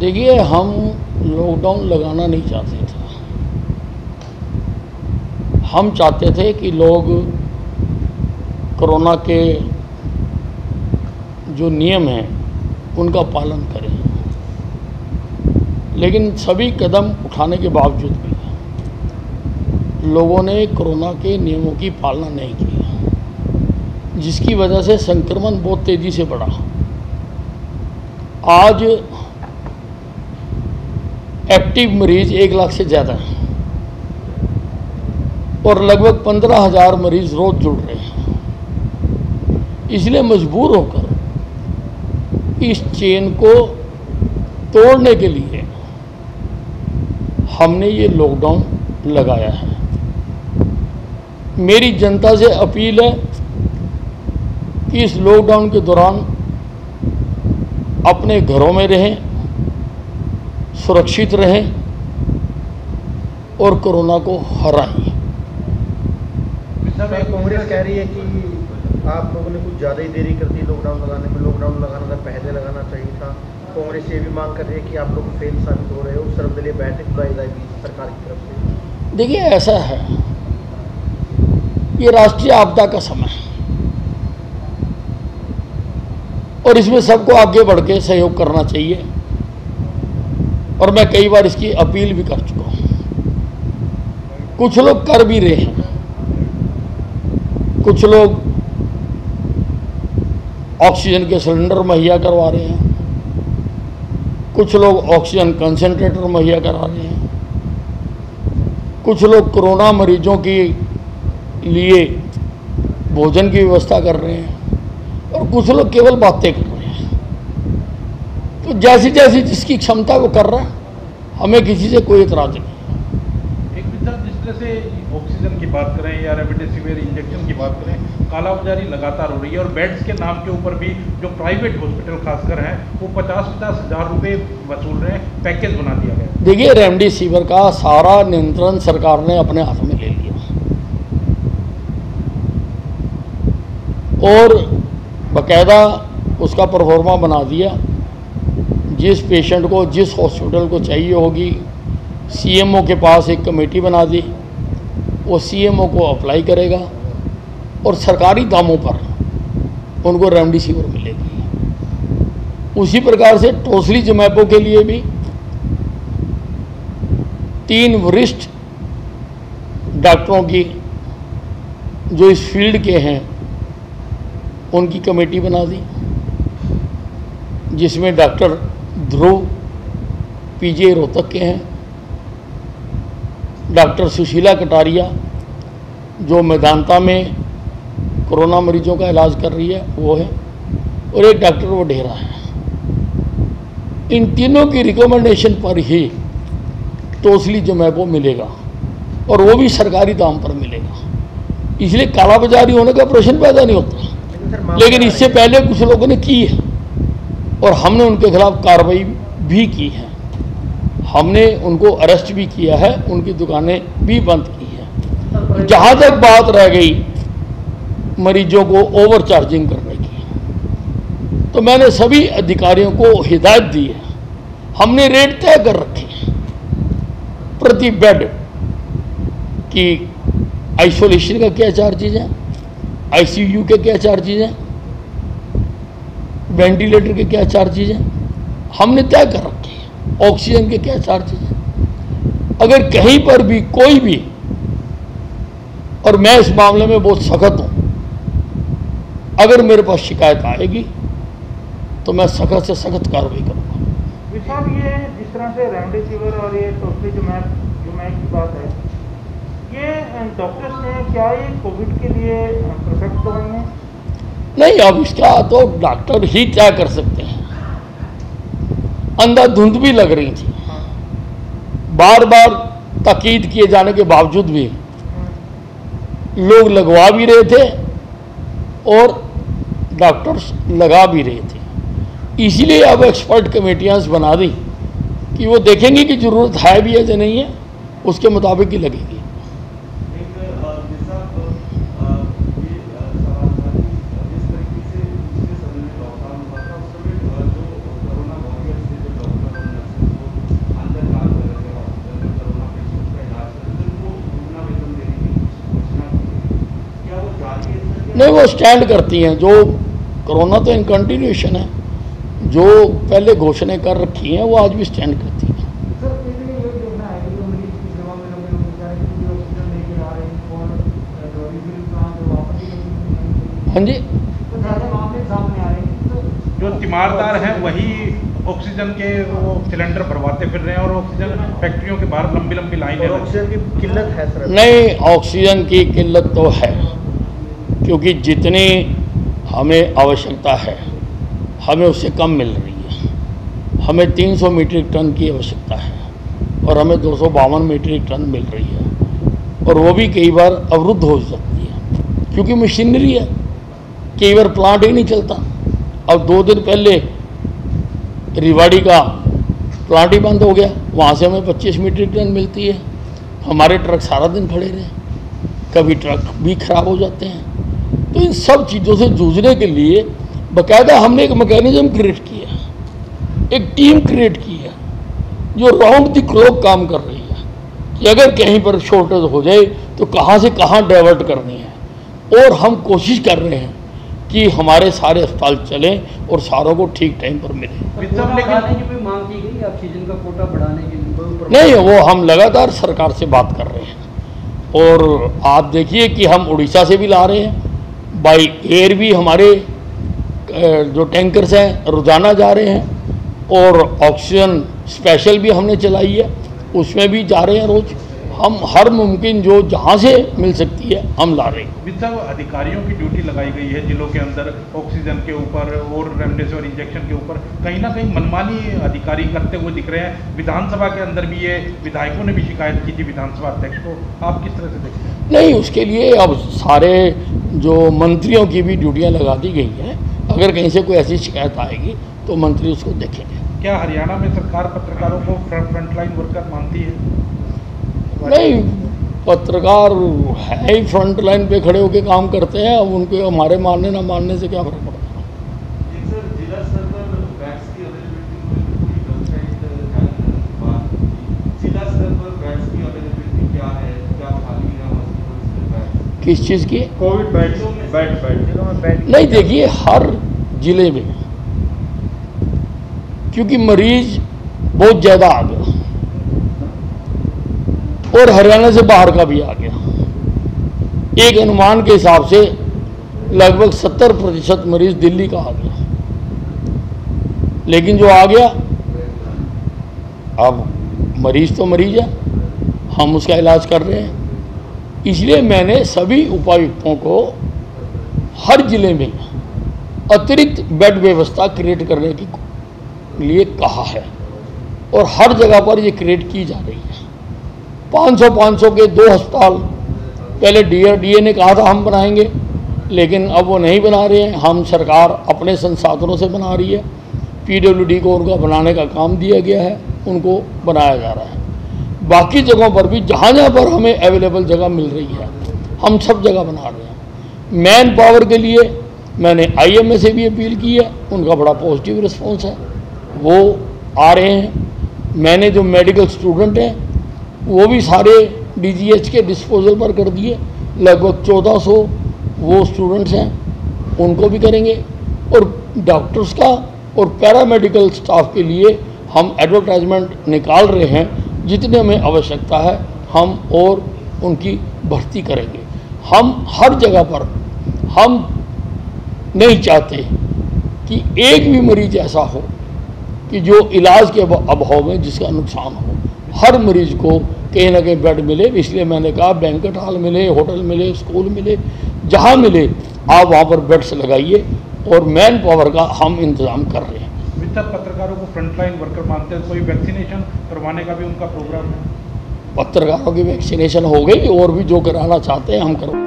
देखिए, हम लॉकडाउन लगाना नहीं चाहते थे। हम चाहते थे कि लोग कोरोना के जो नियम हैं उनका पालन करें, लेकिन सभी कदम उठाने के बावजूद भी लोगों ने कोरोना के नियमों की पालना नहीं की, जिसकी वजह से संक्रमण बहुत तेज़ी से बढ़ा। आज एक्टिव मरीज 1 लाख से ज़्यादा हैं और लगभग 15,000 मरीज रोज जुड़ रहे हैं। इसलिए मजबूर होकर इस चेन को तोड़ने के लिए हमने ये लॉकडाउन लगाया है। मेरी जनता से अपील है कि इस लॉकडाउन के दौरान अपने घरों में रहें, सुरक्षित रहें और कोरोना को हराएं। कांग्रेस कह रही है कि आप लोगों ने कुछ ज़्यादा ही देरी कर दी लॉकडाउन लगाने में। लॉकडाउन लगाना था, पहले लगाना चाहिए था। कांग्रेस ये भी मांग कर रही है कि आप लोग फेल साबित हो रहे हो, सर्वदलीय बैठक बुलाई जाएगी सरकार की तरफ से। देखिए, ऐसा है, ये राष्ट्रीय आपदा का समय है और इसमें सबको आगे बढ़ के सहयोग करना चाहिए और मैं कई बार इसकी अपील भी कर चुका हूँ। कुछ लोग कर भी रहे हैं, कुछ लोग ऑक्सीजन के सिलेंडर मुहैया करवा रहे हैं, कुछ लोग ऑक्सीजन कंसंट्रेटर मुहैया करा रहे हैं, कुछ लोग कोरोना मरीजों के लिए भोजन की व्यवस्था कर रहे हैं और कुछ लोग केवल बातें कर रहे हैं। तो जैसी जैसी जिसकी क्षमता वो कर रहा है, हमें किसी से कोई एतराज नहीं। एक जिस तरह से ऑक्सीजन की बात करें या रेमडेसिविर इंजेक्शन की बात करें, कालाबाजारी लगातार हो रही है और बेड्स के नाम के ऊपर भी जो प्राइवेट हॉस्पिटल खासकर हैं वो 50-50 हज़ार रुपये वसूल रहे हैं, पैकेज बना दिया गया। देखिए, रेमडेसिविर का सारा नियंत्रण सरकार ने अपने हाथ में ले लिया और बाकायदा उसका परफॉर्मा बना दिया। जिस पेशेंट को जिस हॉस्पिटल को चाहिए होगी, सीएमओ के पास एक कमेटी बना दी, वो सीएमओ को अप्लाई करेगा और सरकारी दामों पर उनको रेमडेसिविर मिलेगी। उसी प्रकार से टोसिलीजुमैब के लिए भी 3 वरिष्ठ डॉक्टरों की जो इस फील्ड के हैं उनकी कमेटी बना दी, जिसमें डॉक्टर ध्रुव पीजी रोहतक के हैं, डॉक्टर सुशीला कटारिया जो मेदांता में कोरोना मरीजों का इलाज कर रही है वो है, और एक डॉक्टर वडेरा है। इन तीनों की रिकमेंडेशन पर ही टोसिलीजुमैब मिलेगा और वो भी सरकारी दाम पर मिलेगा। इसलिए कालाबाजारी होने का प्रश्न पैदा नहीं होता। लेकिन इससे पहले कुछ लोगों ने की है और हमने उनके खिलाफ कार्रवाई भी की है। हमने उनको अरेस्ट भी किया है, उनकी दुकानें भी बंद की है। जहाँ तक बात रह गई मरीजों को ओवर चार्जिंग करने की, तो मैंने सभी अधिकारियों को हिदायत दी है। हमने रेट तय कर रखे हैं प्रति बेड की, आइसोलेशन का क्या चार्जेज है, आईसीयू के क्या चार्जेज हैं, वेंटिलेटर के क्या चार्जेज हैं, हमने तय कर रखे हैं। ऑक्सीजन के क्या चार्जेज हैं। अगर कहीं पर भी कोई भी, और मैं इस मामले में बहुत सख्त हूं, अगर मेरे पास शिकायत आएगी तो मैं सख्त से सख्त कार्रवाई करूंगा। साहब, ये जिस तरह से रेमडेसिविर और ये टोसिलीजुमैब की बात है, ये डॉक्टर्स ने क्या ये कोविड के लिए परफेक्ट दवाई है? नहीं, अब इसका तो डॉक्टर ही क्या कर सकते हैं। अंधाधुंध भी लग रही थी, बार बार ताकीद किए जाने के बावजूद भी लोग लगवा भी रहे थे और डॉक्टर्स लगा भी रहे थे। इसीलिए अब एक्सपर्ट कमेटियां बना दी कि वो देखेंगे कि ज़रूरत है भी है या नहीं है, उसके मुताबिक ही लगेगी। नहीं, वो स्टैंड करती हैं। जो कोरोना तो इन कंटिन्यूएशन है, जो पहले घोषणाएं कर रखी हैं वो आज भी स्टैंड करती हैं। सर ये देखना है कि जो मरीज की सेवा में लगे लोग बेचारे की ऑक्सीजन लेके आ रहे हैं और जो रिफिल प्लांट है वहाँ पर हाँ जी, तो ज़्यादा मामले सामने आ रहे हैं। तो जो तीमारदार हैं वही ऑक्सीजन के वो सिलेंडर भरवाते फिर रहे हैं और ऑक्सीजन फैक्ट्रियों के बाहर लंबी लंबी लाइनें और ऑक्सीजन की किल्लत है सर? नहीं, ऑक्सीजन की किल्लत तो है, क्योंकि जितनी हमें आवश्यकता है हमें उससे कम मिल रही है। हमें 300 मीट्रिक टन की आवश्यकता है और हमें 252 मीट्रिक टन मिल रही है, और वो भी कई बार अवरुद्ध हो सकती है क्योंकि मशीनरी है, कई बार प्लांट ही नहीं चलता। अब 2 दिन पहले रिवाड़ी का प्लांट ही बंद हो गया, वहाँ से हमें 25 मीट्रिक टन मिलती है। हमारे ट्रक सारा दिन खड़े रहे, कभी ट्रक भी खराब हो जाते हैं। तो इन सब चीज़ों से जूझने के लिए बाकायदा हमने एक मैकेनिज्म क्रिएट किया, एक टीम क्रिएट की है जो राउंड द क्लॉक काम कर रही है कि अगर कहीं पर शॉर्टेज हो जाए तो कहाँ से कहाँ डाइवर्ट करनी है। और हम कोशिश कर रहे हैं कि हमारे सारे अस्पताल चलें और सारों को ठीक टाइम पर मिले। बढ़ाने की कोई मांग की गई ऑक्सीजन का कोटा बढ़ाने के लिए? नहीं, वो हम लगातार सरकार से बात कर रहे हैं। और आप देखिए कि हम उड़ीसा से भी ला रहे हैं, बाई एयर भी हमारे जो टैंकर्स हैं रोज़ाना जा रहे हैं, और ऑक्सीजन स्पेशल भी हमने चलाई है, उसमें भी जा रहे हैं रोज़। हम हर मुमकिन जो जहाँ से मिल सकती है हम ला रहे हैं। विद अधिकारियों की ड्यूटी लगाई गई है जिलों के अंदर ऑक्सीजन के ऊपर और रेमडेसिविर इंजेक्शन के ऊपर, कहीं ना कहीं मनमानी अधिकारी करते हुए दिख रहे हैं। विधानसभा के अंदर भी ये विधायकों ने भी शिकायत की थी विधानसभा अध्यक्ष को, आप किस तरह से देखते हैं? नहीं, उसके लिए अब सारे जो मंत्रियों की भी ड्यूटियाँ लगा दी गई हैं। अगर कहीं से कोई ऐसी शिकायत आएगी तो मंत्री उसको देखेंगे। क्या हरियाणा में सरकार पत्रकारों को फ्रंटलाइन वर्कर मानती है? नहीं, पत्रकार है ही फ्रंट लाइन पे खड़े होकर काम करते हैं। अब उनको हमारे मानने ना मानने से क्या फर्क पड़ता है। सर, जिला स्तर पर वैक्स की अवेलेबिलिटी पूरी वेबसाइट जारी करने के बाद जिला स्तर पर वैक्स की अवेलेबिलिटी क्या है, क्या खाली है हॉस्पिटल्स में? किस चीज़ की? कोविड बेड नहीं, देखिए हर जिले में, क्योंकि मरीज बहुत ज़्यादा आ गया और हरियाणा से बाहर का भी आ गया, एक अनुमान के हिसाब से लगभग 70% मरीज दिल्ली का आ गया। लेकिन जो आ गया, अब मरीज तो मरीज है, हम उसका इलाज कर रहे हैं। इसलिए मैंने सभी उपायुक्तों को हर जिले में अतिरिक्त बेड व्यवस्था क्रिएट करने के लिए कहा है, और हर जगह पर ये क्रिएट की जा रही है। 500 के 2 अस्पताल पहले डीआरडीए ने कहा था हम बनाएंगे, लेकिन अब वो नहीं बना रहे हैं। हम सरकार अपने संसाधनों से बना रही है, पीडब्ल्यूडी को उनका बनाने का काम दिया गया है, उनको बनाया जा रहा है। बाकी जगहों पर भी जहाँ जहाँ पर हमें अवेलेबल जगह मिल रही है हम सब जगह बना रहे हैं। मैन पावर के लिए मैंने आईएमए से भी अपील की है, उनका बड़ा पॉजिटिव रिस्पॉन्स है, वो आ रहे हैं। मैंने जो मेडिकल स्टूडेंट हैं वो भी सारे डीजीएच के डिस्पोजल पर कर दिए, लगभग 1400 वो स्टूडेंट्स हैं, उनको भी करेंगे। और डॉक्टर्स का और पैरामेडिकल स्टाफ के लिए हम एडवर्टाइजमेंट निकाल रहे हैं, जितने हमें आवश्यकता है हम और उनकी भर्ती करेंगे। हम हर जगह पर, हम नहीं चाहते कि एक भी मरीज ऐसा हो कि जो इलाज के अभाव में जिसका नुकसान हो। हर मरीज को कहीं ना कहीं बेड मिले, इसलिए मैंने कहा बैंकेट हॉल मिले, होटल मिले, स्कूल मिले, जहाँ मिले आप वहाँ पर बेड्स लगाइए, और मैन पावर का हम इंतज़ाम कर रहे हैं। पत्रकारों को फ्रंटलाइन वर्कर मानते हैं, कोई वैक्सीनेशन करवाने का भी उनका प्रोग्राम है? पत्रकारों की वैक्सीनेशन हो गई, और भी जो कराना चाहते हैं हम करवा